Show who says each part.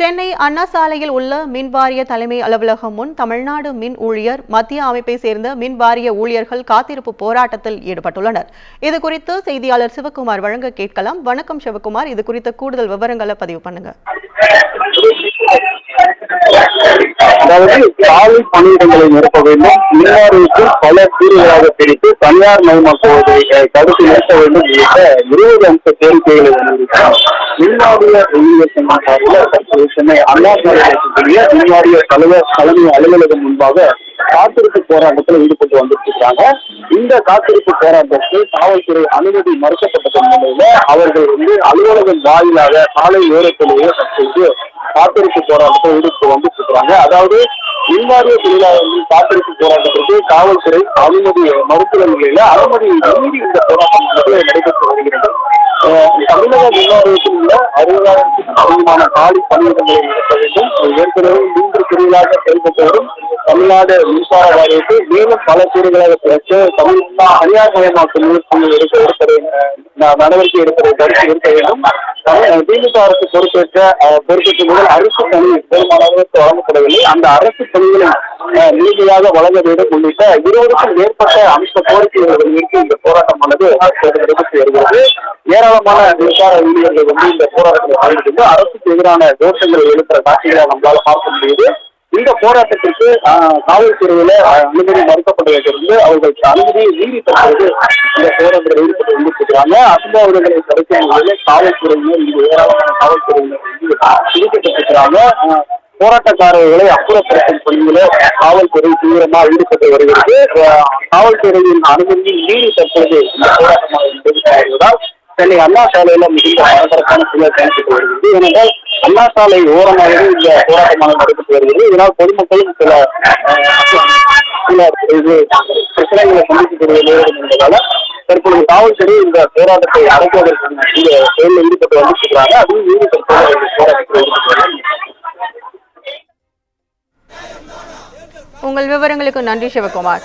Speaker 1: சென்னை அண்ணா சாலையில் உள்ள மின் வாரிய தலைமை அலுவலகம் முன் தமிழ்நாடு மின் ஊழியர் மத்திய அமைப்பை சேர்ந்த மின் வாரிய ஊழியர்கள் காத்திருப்பு போராட்டத்தில் ஈடுபட்டுள்ளனர். இதுகுறித்து செய்தியாளர் சிவகுமார் வழங்க கேட்கலாம். வணக்கம் சிவகுமார், இது குறித்த கூடுதல் விவரங்களை பதிவு பண்ணுங்க.
Speaker 2: அதாவது காலி பணியிடங்களை நிரப்ப வேண்டும், மின்வாரியத்தில் பல கூறுகளாக பிரித்து தனியார் மயமாக்குவதை தடுத்து நிறுத்த வேண்டும் உள்ளிட்ட 20 அம்ச கோரிக்கைகளை வலியுறுத்தினார். மின்வாரிய ஊழியர் சங்கம் சார்பில் சென்னை அண்ணா சாலையில் இருக்கக்கூடிய மின்வாரிய தலைமை அலுவலகம் முன்பாக காத்திருப்பு போராட்டத்தில் ஈடுபட்டு வந்துருக்காங்க. இந்த காத்திருப்பு போராட்டத்தில் காவல்துறை அனுமதி மறுக்கப்பட்ட நிலையில அவர்கள் அலுவலகம் வாயிலாக சாலை ஓரத்திலேயே தற்போது காத்திருப்பு போராட்டத்தை ஈடுபட்டு வந்துட்டு இருக்காங்க. அதாவது மின்வாரிய தொழிலாளர்கள் காத்திருப்பு போராட்டத்திற்கு காவல்துறை அனுமதி மறுத்துள்ள நிலையில அனுமதி மீறி இந்த போராட்டம் நடைபெற்று வருகிறது. தமிழக மின்வாரியத்தில் உள்ள 60,000க்கும் அதிகமான காலி பணியிடங்களை நிரப்ப வேண்டும். ஏற்கனவே 3 பிரிவுகளாக செயல்பட்டு வரும் தமிழ்நாடு மின்சார வாரியத்தை மேலும் பல கூறுகளாக பிரித்து தனியார் மயமாக்கும் நடவடிக்கை எடுப்பதை தடுத்து இருக்க வேண்டும். திமுக அரசு பொறுப்பேற்ற முதல் அரசு பணி பெரும்பாலானவருக்கு வழங்கப்படவில்லை. அந்த அரசு பணிகளை நீதியாக வழங்க வேண்டும் உள்ளிட்ட 20க்கும் மேற்பட்ட அம்ச கோரிக்கைகளை வலியுறுத்தி இந்த போராட்டமானது நடைபெற்று வருகிறது. ஏராளமான மின்சார ஊழியர்கள் இந்த போராட்டத்தில் கலந்து அரசுக்கு எதிரான கோஷங்களை எழுப்புற காட்சிகளை நம்மளால பார்க்க முடியுது. இந்த போராட்டத்திற்கு காவல்துறையில அனுமதி மறுக்கப்பட்டதிலிருந்து அவர்களுக்கு அனுமதியை மீறி தற்போது இந்த போராட்டத்தில் ஈடுபட்டு வந்துருக்கிறாங்க. அசம்பாவிதங்களை தடுக்கும் நிலையில காவல்துறையினர் இங்கு ஏராளமான காவல்துறையினர் ஈடுபட்டிருக்கிறாங்க. போராட்டக்காரர்களை அப்புறப்படுத்தும் பணியில காவல்துறை தீவிரமாக ஈடுபட்டு வருகிறது. காவல்துறையின் அனுமதியை மீறி தற்போது இந்த போராட்டமாக வருவதால் சென்னை அண்ணா சாலையில மிகுந்த பரபரப்பான சூழல் காணப்பட்டு வருகிறது. ஏனென்றால் அண்ணா சாலை ஓரமாகவே இந்த போராட்டமாக நடைபெற்று வருகிறது. இதனால் பொதுமக்களும் சில பிரச்சனைகளை சந்திக்கக்கூடிய நேரம் என்பதால தற்போது காவல்துறை இந்த போராட்டத்தை அடைப்பதற்கான செயலில் ஈடுபட்டு வந்துருக்கிறாங்க. அதுவும் மீறி தற்போது போராட்டத்தில்
Speaker 1: உங்கள் விவரங்களுக்கு நன்றி சிவகுமார்.